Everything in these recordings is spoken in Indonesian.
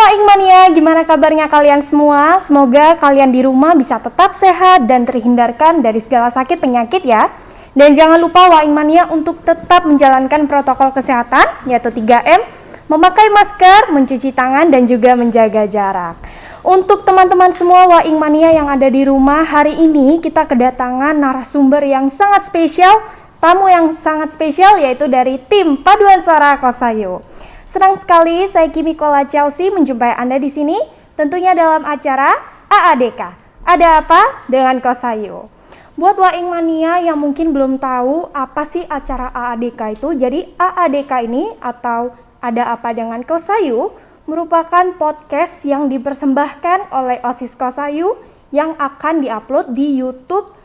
Ingmania, gimana kabarnya kalian semua? Semoga kalian di rumah bisa tetap sehat dan terhindarkan dari segala sakit penyakit ya. Dan jangan lupa Ingmania untuk tetap menjalankan protokol kesehatan, yaitu 3M, memakai masker, mencuci tangan, dan juga menjaga jarak. Untuk teman-teman semua Ingmania yang ada di rumah, hari ini kita kedatangan narasumber yang sangat spesial, tamu yang sangat spesial, yaitu dari tim Paduan Suara Kosayu. Senang sekali saya Kimikola Chelsea menjumpai Anda di sini, tentunya dalam acara AADK. Ada apa dengan Kosayu? Buat Ingmania yang mungkin belum tahu apa sih acara AADK itu, jadi AADK ini atau Ada Apa Dengan Kosayu merupakan podcast yang dipersembahkan oleh OSIS Kosayu yang akan diupload di YouTube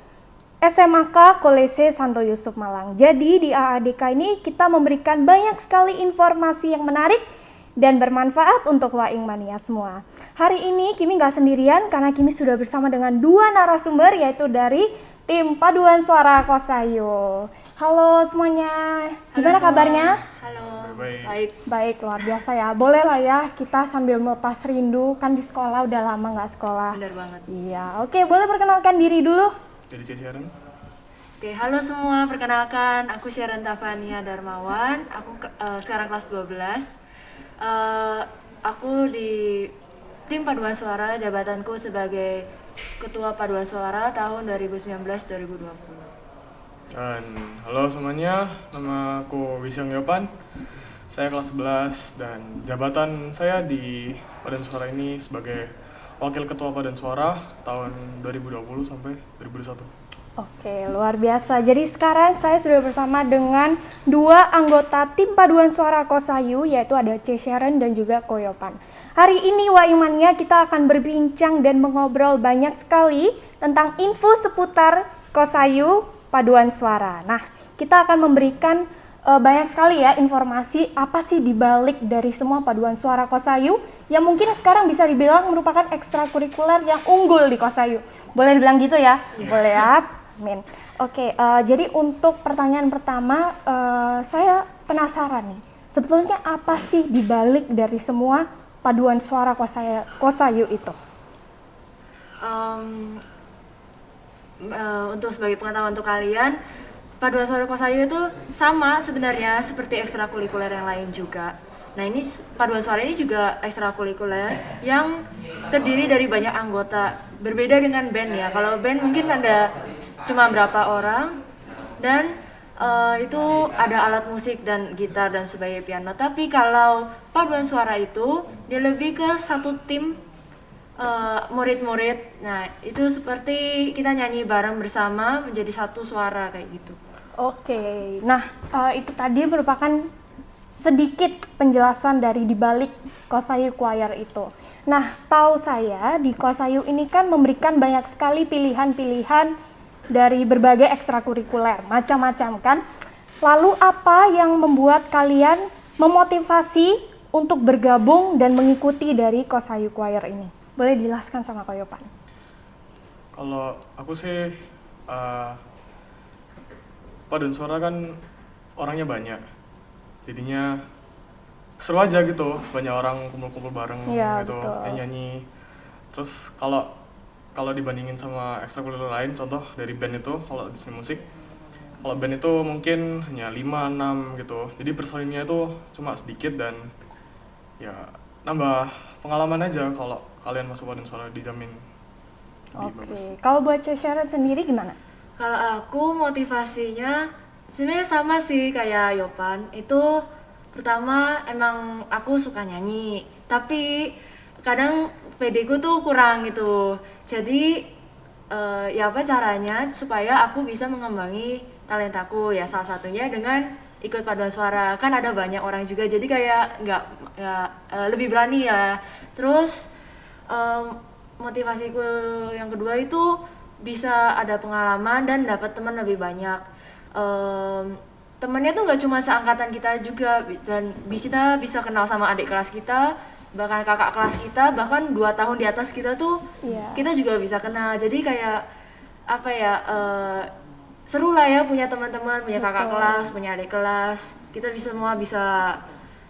SMAK Kolese Santo Yusuf Malang. Jadi di AADK ini kita memberikan banyak sekali informasi yang menarik dan bermanfaat untuk Ingmania semua. Hari ini Kimi gak sendirian karena Kimi sudah bersama dengan dua narasumber, yaitu dari tim Paduan Suara Kosayu. Halo semuanya, gimana kabarnya? Halo, Baik, luar biasa ya. Boleh lah ya kita sambil melepas rindu, kan di sekolah udah lama gak sekolah. benar banget. Iya, oke, boleh perkenalkan diri dulu. Jadi Sharon. Oke, halo semua, perkenalkan aku Sharon Tafania Darmawan. Aku sekarang kelas 12. Aku di tim Paduan Suara, jabatanku sebagai Ketua Paduan Suara tahun 2019-2020. Dan halo semuanya, nama aku Wisang Yopan. Saya kelas 11 dan jabatan saya di Paduan Suara ini sebagai Wakil Ketua Paduan Suara tahun 2020 sampai 2021. Oke, luar biasa. Jadi sekarang saya sudah bersama dengan dua anggota tim Paduan Suara Kosayu, yaitu ada C. Sharon dan juga Koyopan. Hari ini Ingmania kita akan berbincang dan mengobrol banyak sekali tentang info seputar Kosayu Paduan Suara. Nah, kita akan memberikan banyak sekali ya informasi apa sih dibalik dari semua Paduan Suara Kosayu yang mungkin sekarang bisa dibilang merupakan ekstrakurikuler yang unggul di Kosayu. Boleh dibilang gitu ya? Yeah. Boleh ya? Amin. Oke, jadi untuk pertanyaan pertama, saya penasaran nih. Sebetulnya apa sih dibalik dari semua Paduan Suara Kosayu itu? Untuk sebagai pengetahuan untuk kalian, Paduan Suara Kosayu itu sama sebenarnya seperti ekstrakurikuler yang lain juga. Nah, ini Paduan Suara ini juga ekstrakurikuler yang terdiri dari banyak anggota. Berbeda dengan band ya. Kalau band mungkin ada cuma berapa orang dan itu ada alat musik dan gitar dan sebagai piano. Tapi kalau Paduan Suara itu dia lebih ke satu tim murid-murid. Nah, itu seperti kita nyanyi bareng bersama menjadi satu suara kayak gitu. Oke, nah itu tadi merupakan sedikit penjelasan dari dibalik Kosayu Choir itu. Nah, setahu saya di Kosayu ini kan memberikan banyak sekali pilihan-pilihan dari berbagai ekstrakurikuler, macam-macam kan. Lalu apa yang membuat kalian memotivasi untuk bergabung dan mengikuti dari Kosayu Choir ini? Boleh dijelaskan sama Koyopan? Kalau aku sih Paduan Suara kan orangnya banyak, jadinya seru aja gitu, banyak orang kumpul-kumpul bareng ya, gitu, betul. nyanyi. Terus kalau dibandingin sama ekstrakurikuler lain, contoh dari band itu, kalau di seni musik, kalau band itu mungkin hanya 5-6 gitu, jadi personilnya itu cuma sedikit dan ya nambah pengalaman aja. Kalau kalian masuk Paduan Suara dijamin lebih bagus. Kalau buat Sharon sendiri gimana? Kalau aku motivasinya sebenarnya sama sih kayak Yopan. Itu pertama emang aku suka nyanyi, tapi kadang PD ku tuh kurang gitu. Jadi ya apa caranya supaya aku bisa mengembangi talentaku, ya salah satunya dengan ikut Paduan Suara. Kan ada banyak orang juga, jadi kayak nggak lebih berani ya. Terus motivasiku yang kedua itu bisa ada pengalaman dan dapat teman lebih banyak. Temennya tuh nggak cuma seangkatan kita juga, dan kita bisa kenal sama adik kelas kita, bahkan kakak kelas kita, bahkan 2 tahun di atas kita tuh kita juga bisa kenal. Jadi kayak apa ya, seru lah ya punya teman-teman, punya kakak kelas, punya adik kelas. Kita semua bisa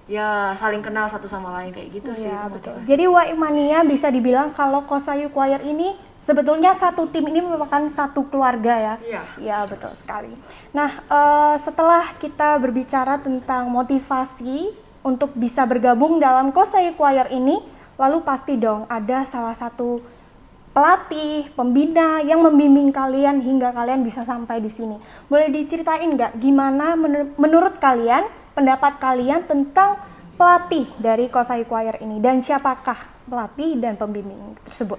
ya saling kenal satu sama lain kayak gitu sih. Iya, itu betul. motivasi. Jadi Waimania bisa dibilang kalau Kosayu Choir ini sebetulnya satu tim ini merupakan satu keluarga ya. Iya. Iya, betul sekali. Nah, setelah kita berbicara tentang motivasi untuk bisa bergabung dalam Kosayu Choir ini, lalu pasti dong ada salah satu pelatih, pembina yang membimbing kalian hingga kalian bisa sampai di sini. Boleh diceritain nggak gimana menurut kalian, pendapat kalian tentang pelatih dari Kosayu Choir ini dan siapakah pelatih dan pembimbing tersebut?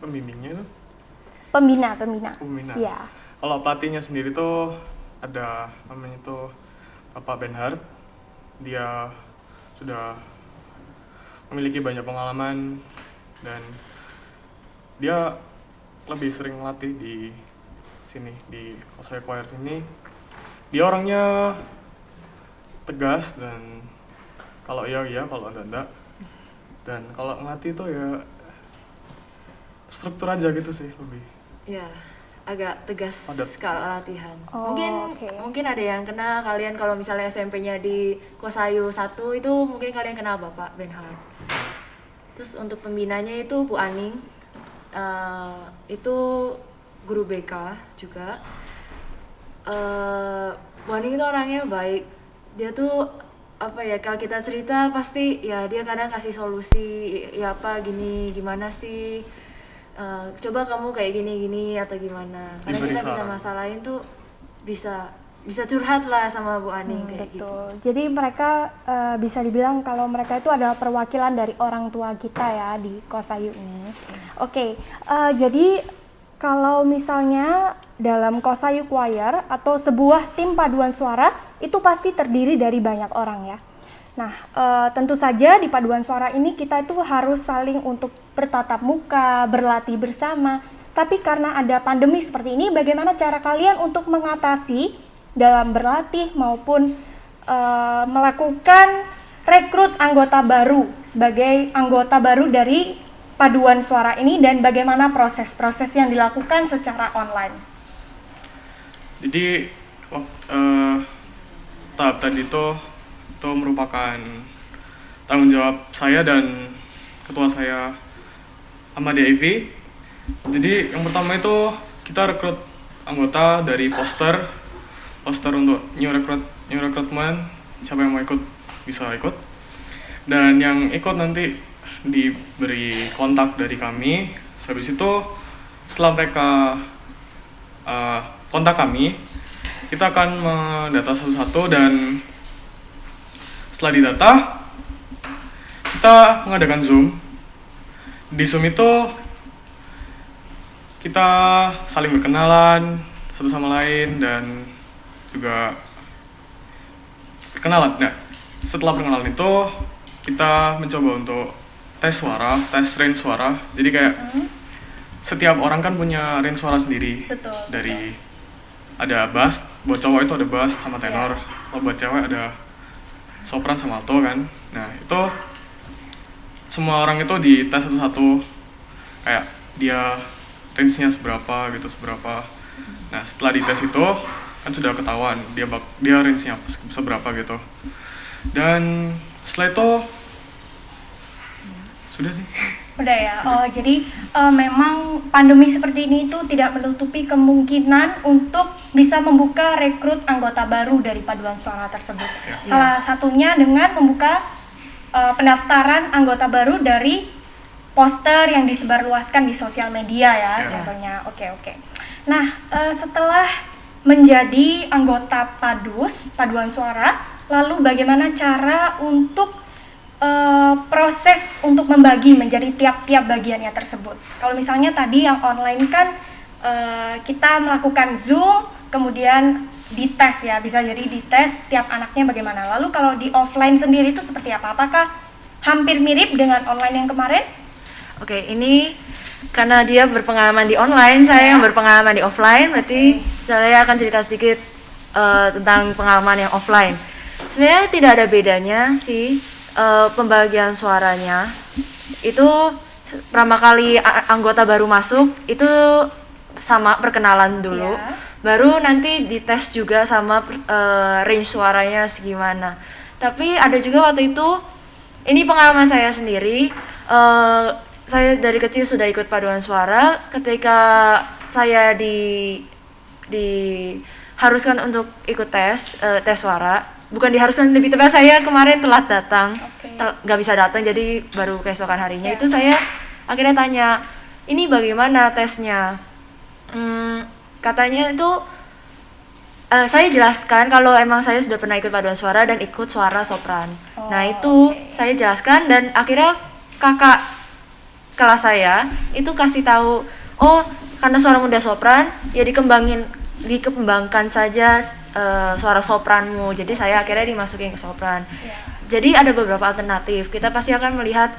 Pembimbingnya itu Pembina. pembina. Iya. Kalau pelatihnya sendiri tuh ada namanya tuh Bapak Benhard. Dia sudah memiliki banyak pengalaman dan dia lebih sering latih di sini di Kosayu Choir sini. Dia orangnya tegas dan kalau iya iya, kalau enggak. Dan kalau ngelatih tuh ya struktur aja gitu sih lebih. Ya, agak tegas Padat. kalau latihan. Oh, Mungkin oke. mungkin ada yang kenal kalian kalau misalnya SMP-nya di Kosayu 1 itu mungkin kalian kenal Bapak Benhard. Terus untuk pembinanya itu Bu Aning. Itu guru BK juga. Bu Aning itu orangnya baik. Dia tuh apa ya, kalau kita cerita pasti ya dia kadang kasih solusi, ya apa gini gimana sih, coba kamu kayak gini atau gimana. Karena Diberi kita punya saran. masalah lain tuh bisa curhat lah sama Bu Aning kayak gitu. Betul. Jadi mereka bisa dibilang kalau mereka itu adalah perwakilan dari orang tua kita ya di Kosayu ini. Oke, jadi kalau misalnya dalam Kosayu Choir atau sebuah tim paduan suara itu pasti terdiri dari banyak orang ya. Nah, tentu saja di paduan suara ini kita itu harus saling untuk bertatap muka, berlatih bersama. Tapi karena ada pandemi seperti ini, bagaimana cara kalian untuk mengatasi dalam berlatih maupun melakukan rekrut anggota baru sebagai anggota baru dari paduan suara ini dan bagaimana proses-proses yang dilakukan secara online? Jadi tahap tadi itu merupakan tanggung jawab saya dan ketua saya Ahmad Ivy. Jadi yang pertama itu kita rekrut anggota dari poster untuk new recruitment, siapa yang mau ikut bisa ikut, dan yang ikut nanti diberi kontak dari kami. Habis itu setelah mereka kontak kami, kita akan mendata satu-satu dan setelah didata kita mengadakan Zoom. Di Zoom itu kita saling berkenalan satu sama lain dan juga perkenalan. Nah, setelah perkenalan itu kita mencoba untuk tes suara, tes range suara. Jadi kayak setiap orang kan punya range suara sendiri. Betul. Dari ada bass, buat cowok itu ada bass sama tenor. Kalau buat cewek ada sopran sama alto kan. Nah, itu semua orang itu dites satu-satu, kayak dia range-nya seberapa gitu, seberapa. Nah, setelah dites itu kan sudah ketahuan dia range-nya seberapa gitu. Dan setelah itu sudah sih. Udah ya. Oh, jadi memang pandemi seperti ini itu tidak menutupi kemungkinan untuk bisa membuka rekrut anggota baru dari paduan suara tersebut. Ya. Salah satunya dengan membuka pendaftaran anggota baru dari poster yang disebarluaskan di sosial media ya, Ya. contohnya. Oke. Nah, setelah menjadi anggota paduan suara, lalu bagaimana cara untuk proses untuk membagi menjadi tiap-tiap bagiannya tersebut? Kalau misalnya tadi yang online kan kita melakukan Zoom, kemudian dites ya, bisa jadi dites tiap anaknya bagaimana. Lalu kalau di offline sendiri itu seperti apa? Apakah hampir mirip dengan online yang kemarin? Oke, ini karena dia berpengalaman di online, saya yang berpengalaman di offline, berarti saya akan cerita sedikit tentang pengalaman yang offline. Sebenarnya tidak ada bedanya sih pembagian suaranya. Itu pertama kali anggota baru masuk itu sama perkenalan dulu, Ya. baru nanti dites juga sama range suaranya segimana. Tapi ada juga waktu itu, ini pengalaman saya sendiri. Saya dari kecil sudah ikut paduan suara. Ketika saya diharuskan untuk ikut tes suara, bukan diharuskan, lebih tepat saya kemarin telat datang, nggak bisa datang, jadi baru keesokan harinya itu saya akhirnya tanya, ini bagaimana tesnya? Katanya itu saya jelaskan kalau emang saya sudah pernah ikut paduan suara dan ikut suara sopran. Nah itu saya jelaskan dan akhirnya kakak kelas saya itu kasih tahu, oh karena suara muda sopran ya dikembangkan saja suara sopranmu. Jadi saya akhirnya dimasukin ke sopran. Jadi ada beberapa alternatif. Kita pasti akan melihat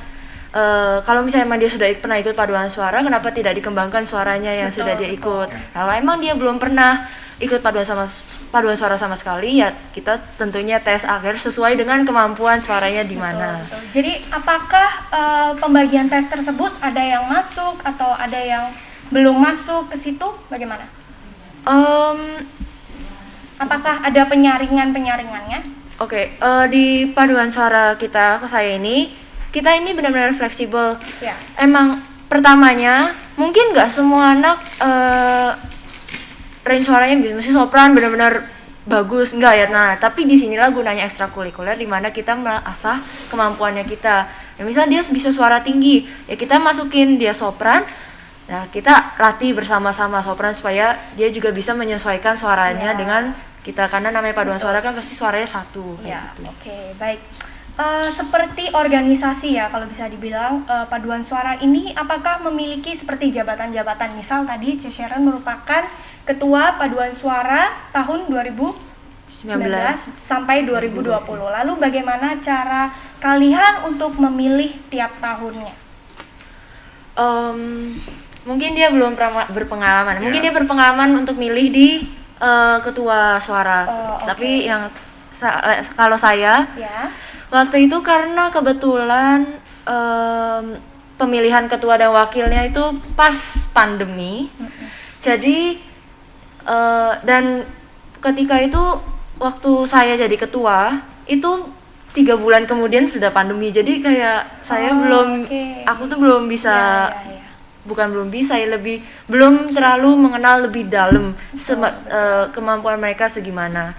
kalau misalnya emang dia sudah pernah ikut paduan suara, kenapa tidak dikembangkan suaranya yang sudah dia ikut. Kalau emang dia belum pernah ikut paduan suara sama sekali, ya kita tentunya tes akhir sesuai dengan kemampuan suaranya di mana. Jadi apakah pembagian tes tersebut ada yang masuk atau ada yang belum masuk ke situ? Bagaimana? Apakah ada penyaringannya? Oke, di paduan suara kita ini benar-benar fleksibel. Ya. Emang pertamanya mungkin nggak semua anak range suaranya mesti sopran benar-benar bagus, enggak ya. Nah, tapi disinilah gunanya ekstrakurikuler, di mana kita mengasah kemampuannya kita. Ya, misalnya dia bisa suara tinggi, ya kita masukin dia sopran. Nah, kita latih bersama-sama sopran supaya dia juga bisa menyesuaikan suaranya dengan kita, karena namanya paduan suara kan pasti suaranya satu. Ya, gitu. Oke, baik. Seperti organisasi ya, kalau bisa dibilang paduan suara ini apakah memiliki seperti jabatan-jabatan? Misal tadi Sharon merupakan ketua paduan suara tahun 2019 sampai 2020. Lalu bagaimana cara kalian untuk memilih tiap tahunnya? Mungkin dia belum pernah berpengalaman. Mungkin dia berpengalaman untuk milih di ketua suara. Tapi yang kalau saya waktu itu karena kebetulan pemilihan ketua dan wakilnya itu pas pandemi. Jadi dan ketika itu waktu saya jadi ketua itu 3 bulan kemudian sudah pandemi. Jadi kayak saya aku tuh belum bisa bukan belum bisa ya, belum terlalu mengenal lebih dalam kemampuan mereka segimana.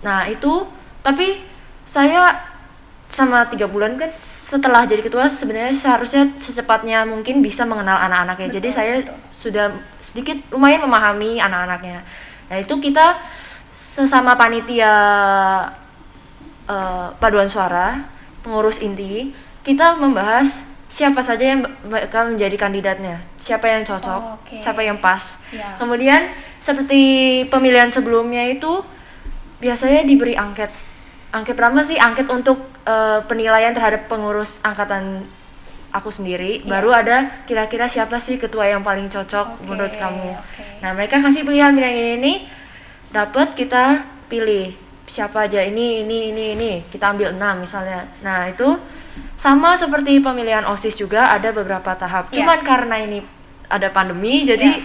Nah itu, tapi saya sama 3 bulan kan setelah jadi ketua sebenarnya seharusnya secepatnya mungkin bisa mengenal anak-anaknya. Jadi saya sudah sedikit lumayan memahami anak-anaknya. Nah itu kita sesama panitia paduan suara, pengurus inti, kita membahas siapa saja yang bakal menjadi kandidatnya, siapa yang cocok, siapa yang pas. Kemudian seperti pemilihan sebelumnya itu biasanya diberi angket pertama sih, angket untuk penilaian terhadap pengurus angkatan aku sendiri. Baru ada kira-kira siapa sih ketua yang paling cocok menurut kamu. Nah mereka kasih pilihan ini, dapat kita pilih siapa aja, ini kita ambil 6 misalnya. Nah itu sama seperti pemilihan OSIS juga ada beberapa tahap. Cuman karena ini ada pandemi jadi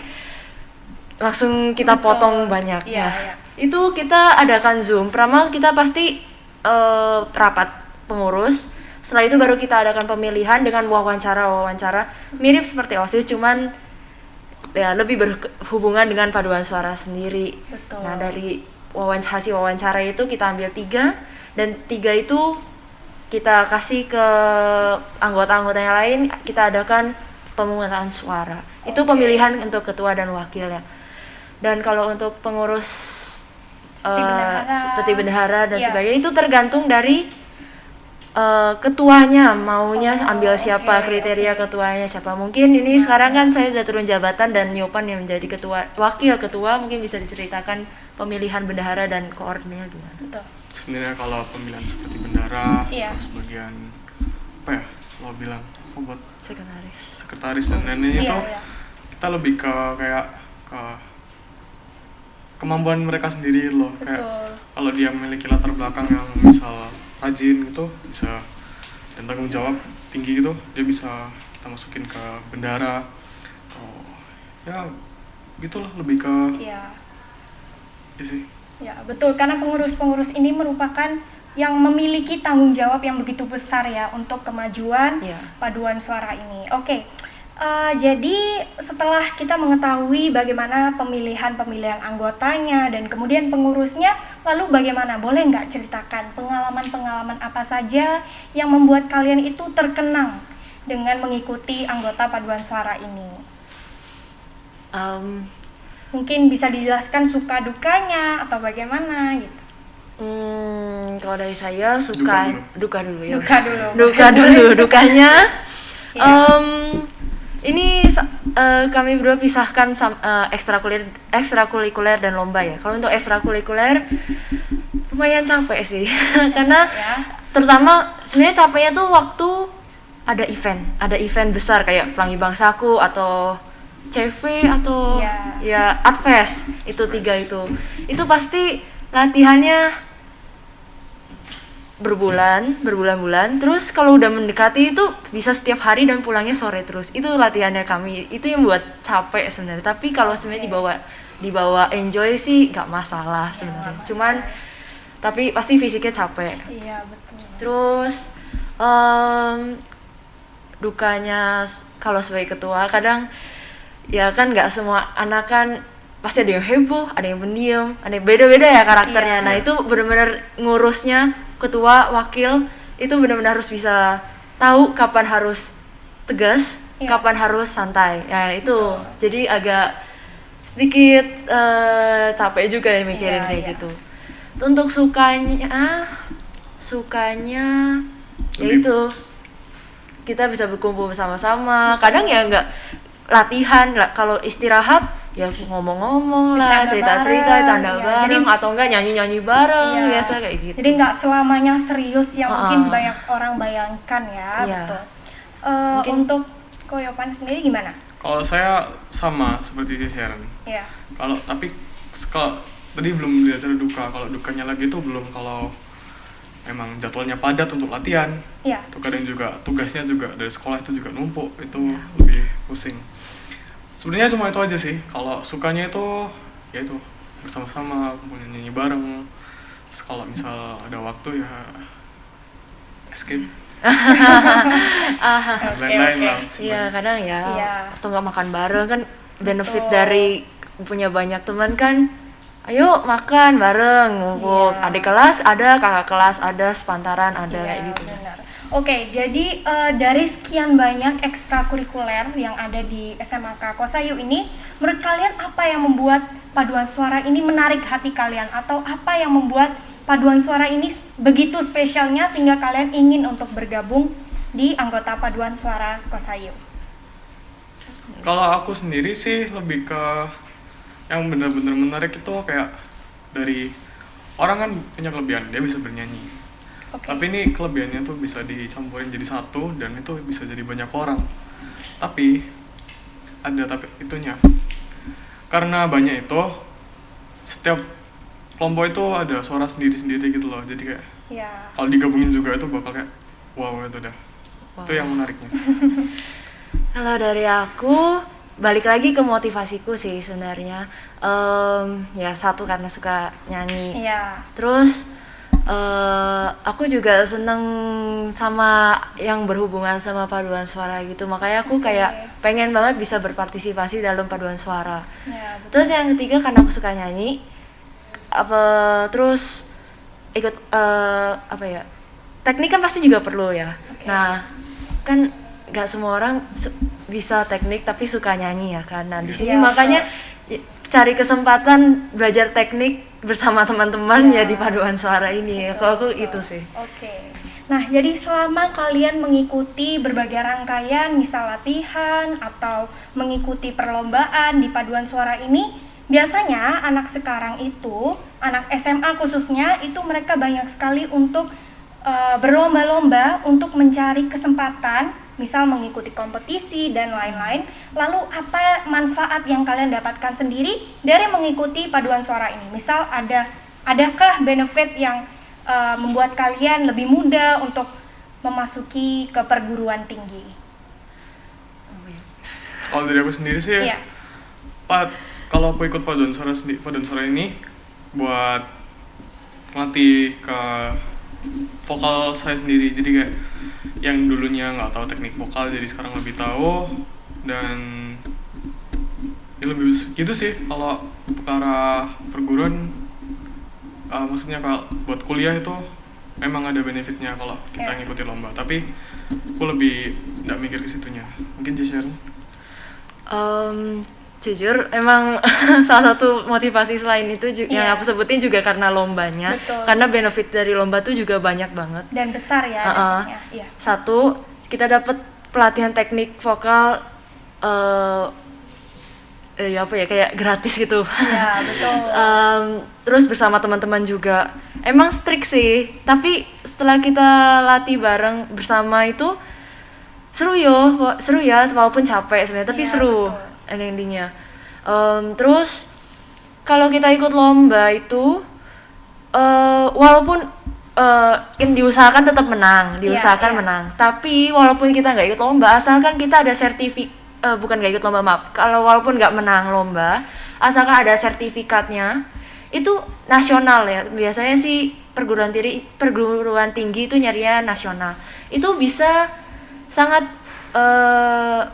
langsung kita potong banyak. Itu kita adakan Zoom. Pertama kita pasti rapat pengurus. Setelah itu baru kita adakan pemilihan dengan wawancara mirip seperti OSIS, cuman ya lebih berhubungan dengan paduan suara sendiri. Nah dari hasil wawancara itu kita ambil 3 dan 3 itu kita kasih ke anggota-anggota yang lain, kita adakan pemungutan suara. Itu pemilihan untuk ketua dan wakilnya. Dan kalau untuk pengurus seperti bendahara dan sebagainya itu tergantung dari ketuanya maunya ambil siapa, kriteria ketuanya siapa. Mungkin ini sekarang kan saya sudah turun jabatan dan Nyopan yang menjadi wakil ketua, mungkin bisa diceritakan pemilihan bendahara dan koordinnya gimana? Sebenarnya kalau pemilihan seperti bendahara, terus bagian apa ya, lo bilang buat sekretaris dan lain-lain itu kita lebih ke kayak ke kemampuan mereka sendiri loh. Kayak kalau dia memiliki latar belakang yang misal rajin gitu, bisa dan tanggung jawab tinggi gitu, dia bisa kita masukin ke bendahara atau ya gitulah, lebih ke ya sih. Ya betul, karena pengurus-pengurus ini merupakan yang memiliki tanggung jawab yang begitu besar ya untuk kemajuan Iya. paduan suara ini. Oke, jadi setelah kita mengetahui bagaimana pemilihan anggotanya dan kemudian pengurusnya, lalu bagaimana? Boleh nggak ceritakan pengalaman-pengalaman apa saja yang membuat kalian itu terkenang dengan mengikuti anggota paduan suara ini? Mungkin bisa dijelaskan suka dukanya atau bagaimana gitu. Kalau dari saya suka duka dulu ya. Duka dulu. Duka dulu, dukanya. Iya. Ini kami berdua pisahkan ekstrakurikuler dan lomba ya. Kalau untuk ekstrakurikuler lumayan capek sih, karena ya. terutama sebenarnya capeknya tuh waktu ada event besar kayak Pelangi Bangsaku atau CV atau ya Artfest, itu 3 itu pasti latihannya berbulan-bulan. Terus kalau udah mendekati itu bisa setiap hari dan pulangnya sore terus. Itu latihannya kami. Itu yang buat capek sebenarnya. Tapi kalau sebenarnya dibawa enjoy sih nggak masalah sebenarnya. Cuman tapi pasti fisiknya capek. Iya, betul. Terus dukanya kalau sebagai ketua kadang ya kan nggak semua anak kan pasti ada yang heboh, ada yang pendiam, ada yang beda-beda ya karakternya. Nah itu benar-benar ngurusnya ketua, wakil itu benar-benar harus bisa tahu kapan harus tegas, kapan harus santai. Ya itu jadi agak sedikit capek juga ya mikirin kayak gitu. Untuk sukanya yaitu kita bisa berkumpul bersama-sama. Kadang ya nggak latihan, kalau istirahat ya ngomong-ngomong lah, cerita-cerita, canda bareng, atau enggak nyanyi-nyanyi bareng, biasa kayak gitu. Jadi nggak selamanya serius yang mungkin banyak orang bayangkan ya, betul. Untuk Koyopan sendiri gimana? Kalau saya sama seperti si Sharon. Iya. Kalau tadi belum diacara duka. Kalau dukanya lagi itu belum, kalau emang jadwalnya padat untuk latihan. Iya. Itu kadang juga tugasnya juga dari sekolah itu juga numpuk, itu lebih pusing. Sebenarnya cuma itu aja sih. Kalau sukanya itu ya itu bersama-sama, kumpul nyanyi bareng. Terus kalau misal ada waktu ya escape. Lain-lain lah. Iya kadang ya. Atau nggak makan bareng kan benefit dari punya banyak teman kan. Ayo makan bareng, ngumpul. Adik kelas ada, kakak kelas ada, sepantaran ada kayak gitu. Benar. Oke, jadi dari sekian banyak ekstrakurikuler yang ada di SMAK Kosayu ini, menurut kalian apa yang membuat paduan suara ini menarik hati kalian? Atau apa yang membuat paduan suara ini begitu spesialnya sehingga kalian ingin untuk bergabung di anggota paduan suara Kosayu? Kalau aku sendiri sih lebih ke yang benar-benar menarik itu kayak dari orang kan punya kelebihan, dia bisa bernyanyi. Tapi ini kelebihannya tuh bisa dicampurin jadi satu dan itu bisa jadi banyak orang. Tapi itunya. Karena banyak itu, setiap kelompok itu ada suara sendiri-sendiri gitu loh. Jadi kayak kalau digabungin juga itu bakal kayak wow itu dah. Wow. Itu yang menariknya. Kalau dari aku balik lagi ke motivasiku sih sebenarnya. Ya satu karena suka nyanyi. Terus aku juga seneng sama yang berhubungan sama paduan suara gitu, makanya aku kayak pengen banget bisa berpartisipasi dalam paduan suara. Terus yang ketiga karena aku suka nyanyi, terus ikut teknik kan pasti juga perlu ya. Nah kan nggak semua orang bisa teknik tapi suka nyanyi ya kan. Nah di sini makanya cari kesempatan belajar teknik bersama teman-teman ya di paduan suara ini. Kalau aku itu sih. Nah, jadi selama kalian mengikuti berbagai rangkaian, misal latihan atau mengikuti perlombaan di paduan suara ini, biasanya anak sekarang itu, anak SMA khususnya, itu mereka banyak sekali untuk berlomba-lomba untuk mencari kesempatan, misal mengikuti kompetisi dan lain-lain. Lalu apa manfaat yang kalian dapatkan sendiri dari mengikuti paduan suara ini? Misal adakah benefit yang membuat kalian lebih mudah untuk memasuki ke perguruan tinggi? Kalau dari aku sendiri sih, kalau aku ikut paduan suara ini buat melatih ke vokal saya sendiri. Jadi kayak yang dulunya nggak tahu teknik vokal jadi sekarang lebih tahu, dan ya lebih gitu sih kalau perkara perguruan. Maksudnya kalau buat kuliah itu memang ada benefitnya kalau kita ngikutin lomba, tapi aku lebih nggak mikir ke situnya. Mungkin Sharon? Jujur emang salah satu motivasi selain itu yang aku sebutin juga karena lombanya. Betul. Karena benefit dari lomba tuh juga banyak banget. Dan besar ya dampaknya. Iya. Satu, kita dapat pelatihan teknik vokal kayak gratis gitu. Iya, betul. Terus bersama teman-teman juga. Emang strict sih, tapi setelah kita latih bareng bersama itu seru ya, walaupun capek sebenarnya, tapi Iya, seru betul. endingnya. Terus kalau kita ikut lomba itu walaupun diusahakan tetap menang, menang. Tapi walaupun kita nggak ikut lomba, asalkan kita ada bukan nggak ikut lomba, maaf. Kalau walaupun nggak menang lomba, asalkan ada sertifikatnya, itu nasional ya. Biasanya sih perguruan tinggi itu nyarinya nasional. Itu bisa sangat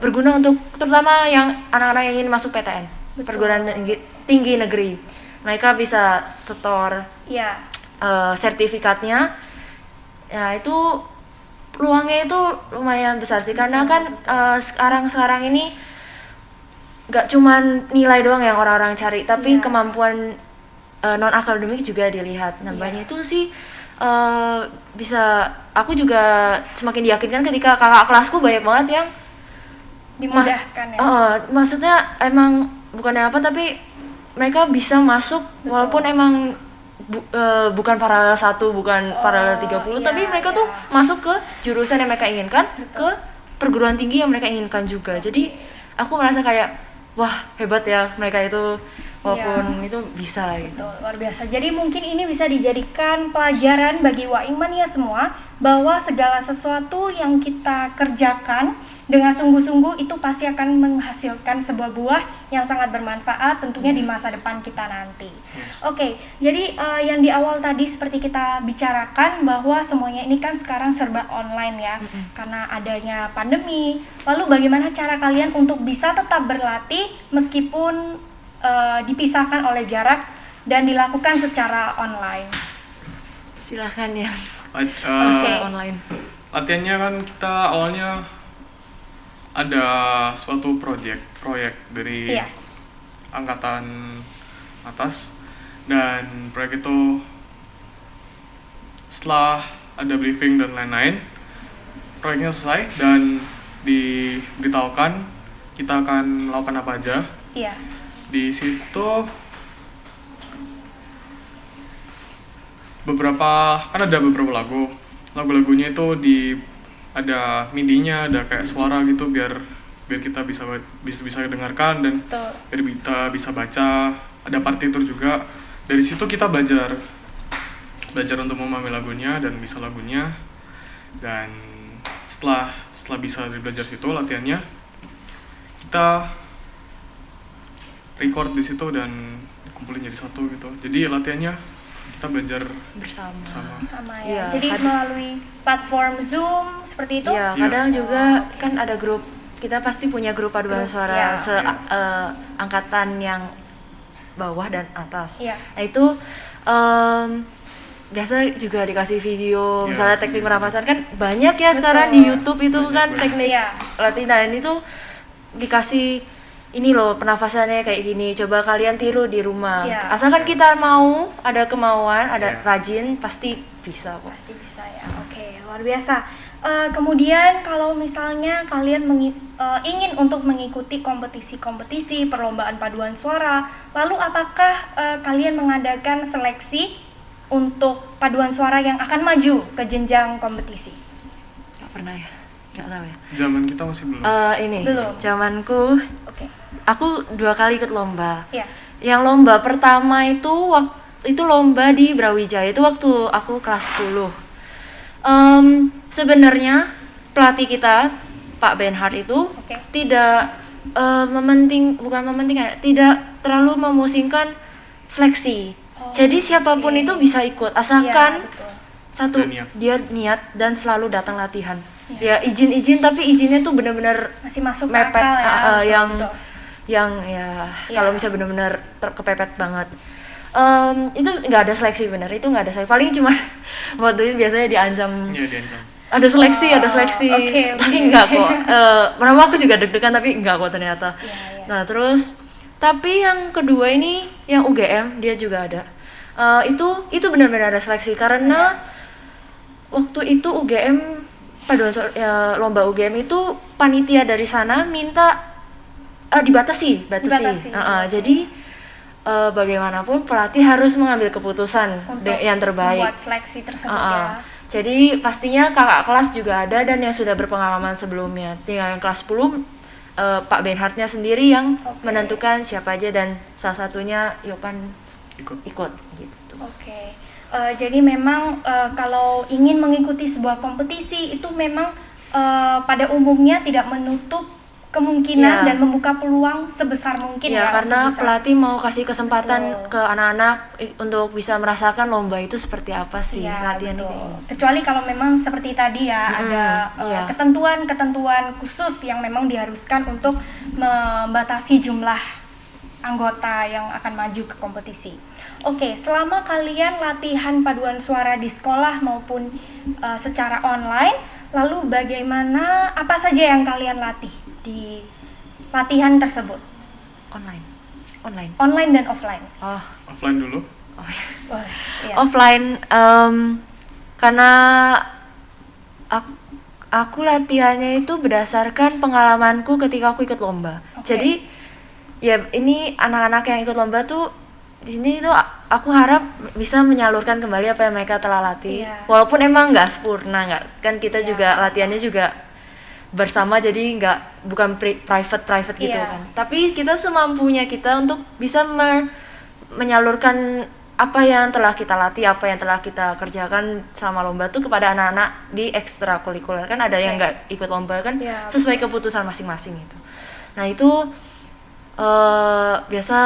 berguna untuk terutama yang anak-anak yang ingin masuk PTN, perguruan tinggi negeri. Mereka bisa setor sertifikatnya. Ya itu peluangnya itu lumayan besar sih, karena kan sekarang ini nggak cuman nilai doang yang orang-orang cari, tapi kemampuan non akademik juga dilihat. Nambahnya itu sih bisa, aku juga semakin diyakinkan ketika kakak kelasku banyak banget yang dimudahkan ya. Maksudnya emang bukannya apa, tapi mereka bisa masuk walaupun emang bukan paralel 1, bukan paralel 30, tapi mereka tuh masuk ke jurusan yang mereka inginkan, ke perguruan tinggi yang mereka inginkan juga. Jadi aku merasa kayak wah, hebat ya mereka itu, walaupun itu bisa gitu. Betul, luar biasa. Jadi mungkin ini bisa dijadikan pelajaran bagi Waingmania semua, bahwa segala sesuatu yang kita kerjakan dengan sungguh-sungguh itu pasti akan menghasilkan sebuah buah yang sangat bermanfaat tentunya di masa depan kita nanti. Oke, jadi yang di awal tadi seperti kita bicarakan bahwa semuanya ini kan sekarang serba online ya, karena adanya pandemi. Lalu bagaimana cara kalian untuk bisa tetap berlatih meskipun dipisahkan oleh jarak dan dilakukan secara online? Silahkan ya. Online. Latihannya kan kita awalnya ada suatu proyek dari angkatan atas, dan proyek itu setelah ada briefing dan lain-lain, proyeknya selesai dan diberitahukan kita akan melakukan apa aja. Iya. Di situ kan ada beberapa lagu-lagunya itu ada MIDI-nya, ada kayak suara gitu biar kita bisa dengarkan dan biar kita bisa baca. Ada partitur juga. Dari situ kita belajar untuk memahami lagunya dan bisa lagunya. Dan setelah bisa belajar situ latihannya, kita record di situ dan kumpulin jadi satu gitu. Jadi latihannya kita belajar bersama ya. Jadi melalui platform Zoom seperti itu? Iya, kadang juga kan ada grup. Kita pasti punya grup paduan suara angkatan yang bawah dan atas. Nah itu biasa juga dikasih video, misalnya teknik pernapasan kan banyak ya sekarang di YouTube itu kan teknik latihan itu dikasih. Ini loh pernafasannya kayak gini, coba kalian tiru di rumah. Asalkan kita mau, ada kemauan, ada rajin, pasti bisa kok. Pasti bisa ya. Oke, luar biasa. Kemudian kalau misalnya kalian ingin untuk mengikuti kompetisi perlombaan paduan suara, lalu apakah kalian mengadakan seleksi untuk paduan suara yang akan maju ke jenjang kompetisi? Gak pernah ya, gak tahu ya. Zaman kita masih belum. Belum. Zamanku. Aku 2 kali ikut lomba. Iya. Yang lomba pertama itu lomba di Brawijaya, itu waktu aku kelas 10. Sebenarnya pelatih kita Pak Benhard itu tidak tidak terlalu memusingkan seleksi. Jadi siapapun itu bisa ikut asalkan Satu, Dia niat. dia niat dan selalu datang latihan. Ya izin tapi izinnya tuh bener-bener Masih masuk mepet, akal ya. Betul, yang betul. yang ya Iya. kalau misalnya bener-bener kepepet banget. Itu nggak ada seleksi, bener itu nggak ada seleksi, paling cuma waktu itu biasanya diancam Iya, diancam. ada seleksi oke. tapi enggak kok. Pertama aku juga deg-degan tapi enggak kok ternyata. Iya. Nah terus tapi yang kedua ini yang UGM dia juga ada. Itu benar-benar ada seleksi karena waktu itu UGM lomba UGM itu panitia dari sana minta dibatasi. Dibatasi. Jadi bagaimanapun pelatih harus mengambil keputusan Untuk yang terbaik. membuat seleksi tersebut ya. Jadi pastinya kakak kelas juga ada dan yang sudah berpengalaman sebelumnya. Tinggal yang kelas 10 Pak Benhardnya sendiri yang menentukan siapa aja dan salah satunya Yopan ikut gitu. Oke. Jadi memang kalau ingin mengikuti sebuah kompetisi itu memang pada umumnya tidak menutup kemungkinan Iya. dan membuka peluang sebesar mungkin ya. Karena untuk bisa- pelatih mau kasih kesempatan Betul. ke anak-anak untuk bisa merasakan lomba itu seperti apa sih Iya, latihan betul. kayak gini. Kecuali kalau memang seperti tadi ya ada iya. ketentuan-ketentuan khusus yang memang diharuskan untuk membatasi jumlah anggota yang akan maju ke kompetisi. Oke, selama kalian latihan paduan suara di sekolah maupun secara online, lalu bagaimana apa saja yang kalian latih di latihan tersebut? Online dan offline. Offline dulu. Wah, iya. Offline karena aku latihannya itu berdasarkan pengalamanku ketika aku ikut lomba. Oke. Jadi ya ini anak-anak yang ikut lomba tuh di sini tuh aku harap bisa menyalurkan kembali apa yang mereka telah latih. Iya. Walaupun emang nggak sempurna, nggak kan kita Iya. juga latihannya juga bersama jadi bukan private gitu Iya. kan. Tapi kita semampunya kita untuk bisa menyalurkan apa yang telah kita latih, apa yang telah kita kerjakan selama lomba tuh kepada anak-anak di ekstrakurikuler. Kan ada yang Oke. nggak ikut lomba kan Iya, sesuai keputusan masing-masing gitu. Nah itu biasa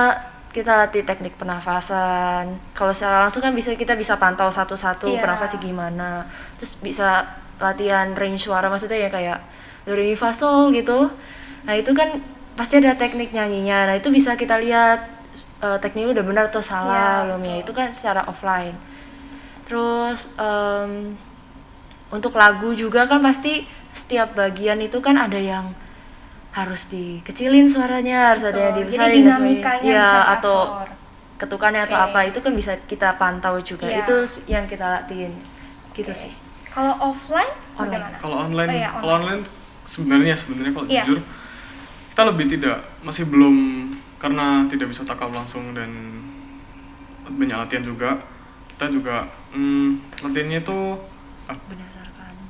kita latih teknik pernafasan. Kalau secara langsung kan kita bisa pantau satu-satu Iya. bernafasnya gimana. Terus bisa latihan range suara, maksudnya ya kayak do re mi fa sol gitu. Nah itu kan pasti ada teknik nyanyinya. Nah itu bisa kita lihat tekniknya udah benar atau salah Iya, belum ya. betul. Itu kan secara offline. Terus untuk lagu juga kan pasti setiap bagian itu kan ada yang harus dikecilin suaranya, harus ada yang Betul. dibesarin Jadi dan sebagainya. dinamikanya Ya, bisa atau diatur. ketukannya atau Oke. apa itu kan bisa kita pantau juga. Iya. Itu yang kita latihin gitu sih. Kalau offline Online. bagaimana? Kalau online, Oh iya, kalau online sebenarnya kalau Iya. jujur kita lebih masih belum, karena tidak bisa takap langsung dan banyak latihan juga. Kita juga latihannya itu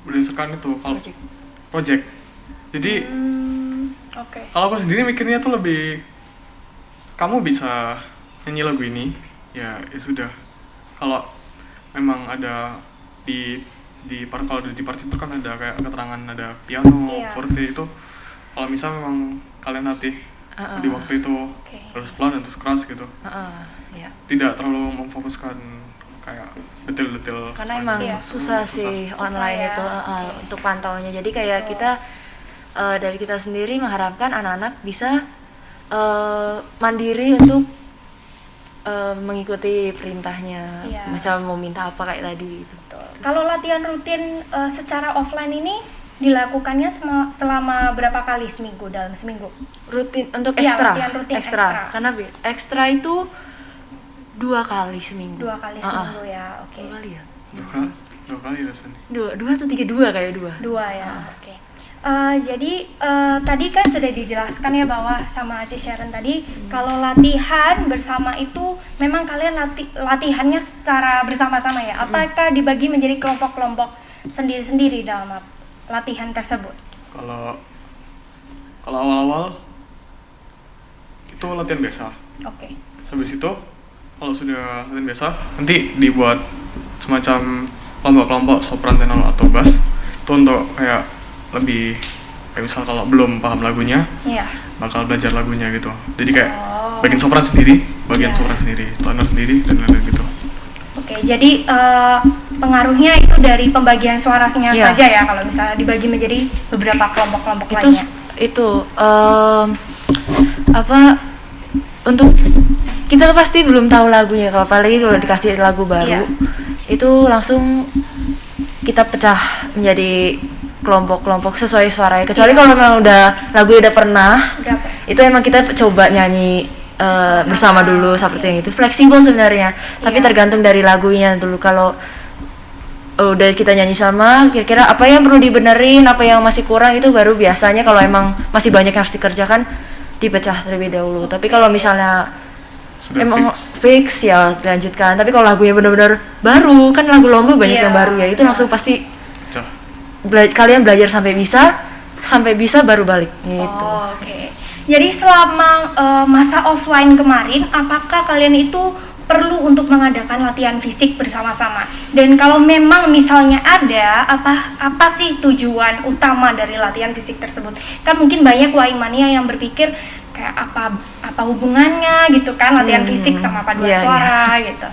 berdasarkan itu kalau project. Jadi Oke. kalau aku sendiri mikirnya tuh lebih, kamu bisa nyanyi lagu ini, ya sudah. Kalau memang ada kalau di partitur kan ada kayak keterangan ada piano, Iya. forte itu. Kalau misal memang kalian latih di waktu itu terus pelan dan terus keras gitu, Ya. tidak terlalu memfokuskan kayak detail-detail. Karena soalnya emang Iya. susah sih online ya. itu untuk pantauannya. Jadi kayak Betul. kita dari kita sendiri mengharapkan anak-anak bisa mandiri untuk mengikuti perintahnya. Iya. Misal mau minta apa kayak tadi gitu. Kalau latihan rutin secara offline ini dilakukannya selama berapa kali seminggu dalam seminggu? Rutin untuk Iya, ekstra. latihan rutin ekstra. ekstra. Karena ekstra itu 2 kali seminggu. 2 kali seminggu ya, oke. 2 kali ya? dua kali rasanya. Dua atau 3 kayak 2. 2 ya, oke. Jadi tadi kan sudah dijelaskan ya bahwa sama Aci Sharon tadi kalau latihan bersama itu memang kalian latihannya secara bersama-sama ya. Apakah dibagi menjadi kelompok-kelompok sendiri-sendiri dalam latihan tersebut? Kalau awal-awal itu latihan biasa. Oke. Habis itu kalau sudah latihan biasa, nanti dibuat semacam kelompok-kelompok sopran, tenor atau bass. Itu untuk kayak lebih kayak misal kalau belum paham lagunya, Iya. bakal belajar lagunya gitu. Jadi kayak Oh. bagian sopran sendiri, bagian Iya. sopran sendiri, tenor sendiri dan lain-lain gitu. Oke, jadi pengaruhnya itu dari pembagian suaranya Iya. saja ya, kalau misalnya dibagi menjadi beberapa kelompok-kelompok Itu lainnya. apa untuk kita tuh pasti belum tahu lagunya, kalau apalagi kalau dikasih lagu baru Iya. itu langsung kita pecah menjadi kelompok-kelompok sesuai suaranya, kecuali Iya. kalau memang udah lagunya udah pernah, Udah apa? itu emang kita coba nyanyi bersama dulu seperti yang itu, fleksibel sebenarnya, tapi Iya. tergantung dari lagunya dulu. Kalau udah kita nyanyi sama, kira-kira apa yang perlu dibenerin, apa yang masih kurang, itu baru biasanya kalau emang masih banyak yang harus dikerjakan dipecah terlebih dahulu. Tapi kalau misalnya Sudah emang fix. fix ya dilanjutkan. Tapi kalau lagunya benar-benar baru, kan lagu lomba banyak Iya. yang baru ya, itu langsung pasti Pecah. kalian belajar sampai bisa baru balik gitu. Oh, oke. Jadi selama masa offline kemarin, apakah kalian itu perlu untuk mengadakan latihan fisik bersama-sama? Dan kalau memang misalnya ada, apa sih tujuan utama dari latihan fisik tersebut? Kan mungkin banyak Waimania yang berpikir kayak apa hubungannya gitu kan, latihan fisik sama paduan iya, suara gitu.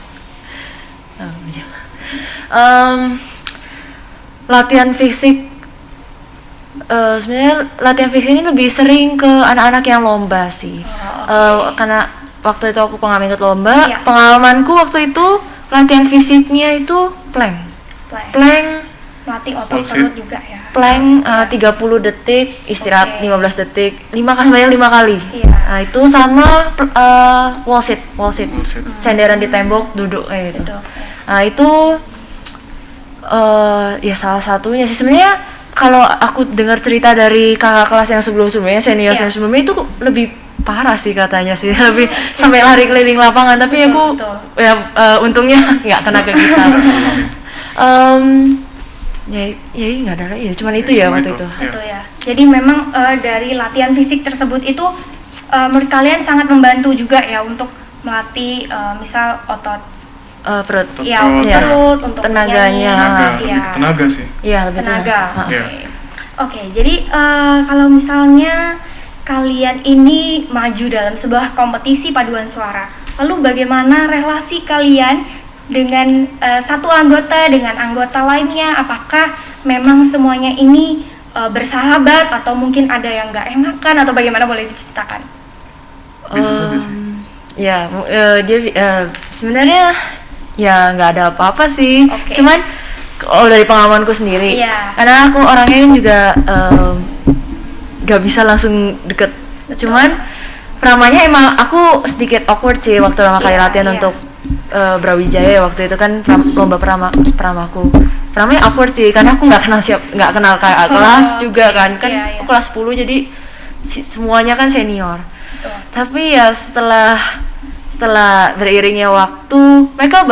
Latihan fisik sebenarnya latihan fisik ini lebih sering ke anak-anak yang lomba sih. Karena waktu itu aku pengalaman ikut lomba, Iya. pengalamanku waktu itu latihan fisiknya itu plank Melatih otot Pulsit. perut juga ya. 30 detik, istirahat Oke. 15 detik, 5 kali. Iya. Nah, itu sama wall sit, Bullshit. senderan di tembok, duduk kayak gitu. Duduk. Nah, itu ya salah satunya sih. Sebenarnya kalau aku dengar cerita dari kakak kelas yang sebelumnya, senior Iya. yang sebelumnya, itu lebih parah sih katanya sih, lebih sampai lari keliling lapangan. Tapi Betul, aku betul. ya untungnya nggak kena ke kita. Ya nggak ada lagi ya, cuman itu ya Cuma waktu itu. itu. Iya. Gitu ya. Jadi memang dari latihan fisik tersebut itu menurut kalian sangat membantu juga ya untuk melatih misal otot Perut. ya Perut. Iya. perut untuk Tenaganya. Tenaga, bernyanyi. lebih ke tenaga sih. Iya, lebih Tenaga. Oke. Iya. Oke, jadi kalau misalnya kalian ini maju dalam sebuah kompetisi paduan suara, lalu bagaimana relasi kalian dengan satu anggota dengan anggota lainnya? Apakah memang semuanya ini bersahabat atau mungkin ada yang nggak enakan atau bagaimana, boleh diceritakan? Bisa saja sih. Ya, dia sebenarnya ya nggak ada apa-apa sih. Oke. Cuman kalau dari pengalamanku sendiri, Iya. karena aku orangnya kan juga nggak bisa langsung deket. Cuman Pramanya emang aku sedikit awkward sih waktu pertama kali Iya, latihan iya. untuk Brawijaya waktu itu kan lomba pramaku. Pramanya awkward sih karena aku nggak kenal kayak kelas juga kan Iya, iya. aku kelas 10 jadi semuanya kan senior. Betul. Tapi ya setelah beriringnya waktu, mereka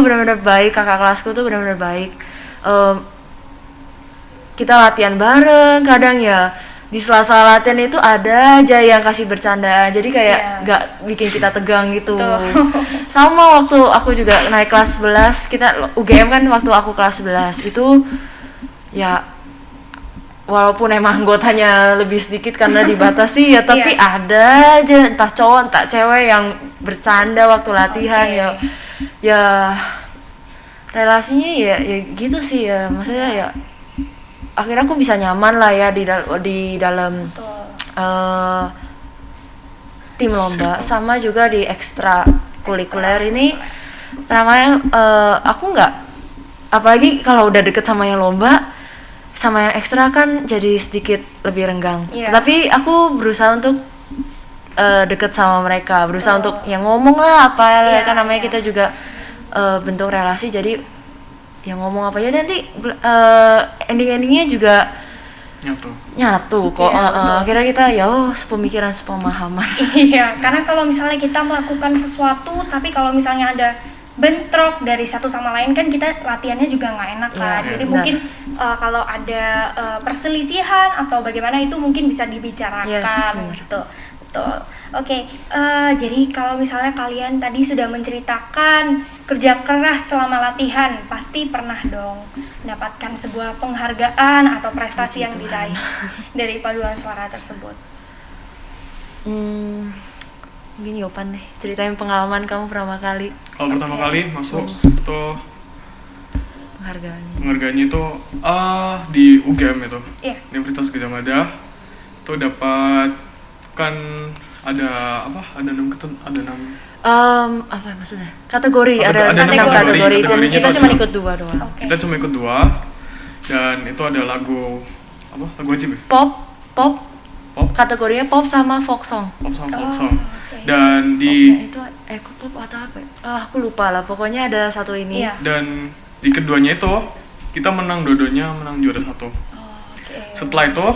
benar-benar baik, kakak kelasku tuh benar-benar baik. Kita latihan bareng, kadang ya di sela-sela latihan itu ada aja yang kasih bercandaan, jadi kayak Iya. nggak bikin kita tegang gitu. Betul. Sama waktu aku juga naik kelas 11, kita UGM kan waktu aku kelas 11 itu ya walaupun emang anggotanya lebih sedikit karena dibatasi ya, tapi Iya. ada aja entah cowok entah cewek yang bercanda waktu latihan. Oke. Ya relasinya ya gitu sih ya, maksudnya ya akhirnya aku bisa nyaman lah ya di dalam Betul. tim lomba, sama juga di ekstra kulikuler ini. Namanya aku nggak, apalagi kalau udah deket sama yang lomba sama yang ekstra kan jadi sedikit lebih renggang. Iya. Tapi aku berusaha untuk deket sama mereka, berusaha untuk yang ngomong lah apa Iya, kan namanya iya. kita juga bentuk relasi, jadi yang ngomong apa ya nanti ending-endingnya juga nyatu kok. Iya, betul. Akhirnya kita ya sepemikiran sepemahaman. Iya, karena kalau misalnya kita melakukan sesuatu, tapi kalau misalnya ada bentrok dari satu sama lain kan kita latihannya juga nggak enak kan. Iya, Jadi benar. mungkin kalau ada perselisihan atau bagaimana itu mungkin bisa dibicarakan Yes, benar. gitu. Betul. Oke, jadi kalau misalnya kalian tadi sudah menceritakan kerja keras selama latihan, pasti pernah dong mendapatkan sebuah penghargaan atau prestasi yang diraih dari paduan suara tersebut. Mungkin Yopan deh, ceritain pengalaman kamu pertama kali Kalau pertama kali masuk itu penghargaan. penghargaannya itu di UGM itu, Iya. Universitas Gadjah Mada. Itu dapat kan ada apa? Ada 6 Apa maksudnya? Kategori, Ada ada 6 enam kategori dan kategorinya kita itu cuma ada ikut 2 doang. Oke. Kita cuma ikut 2 dan itu ada lagu apa? Lagu wajib ya? Pop, pop, Pop, kategorinya pop sama folk song. pop sama folk Oh, song. oke. Dan Popnya itu pop atau apa ya? Aku lupa lah, pokoknya ada satu ini. Iya. dan di keduanya itu kita menang dua-duanya, menang juara 1. Oke. Setelah itu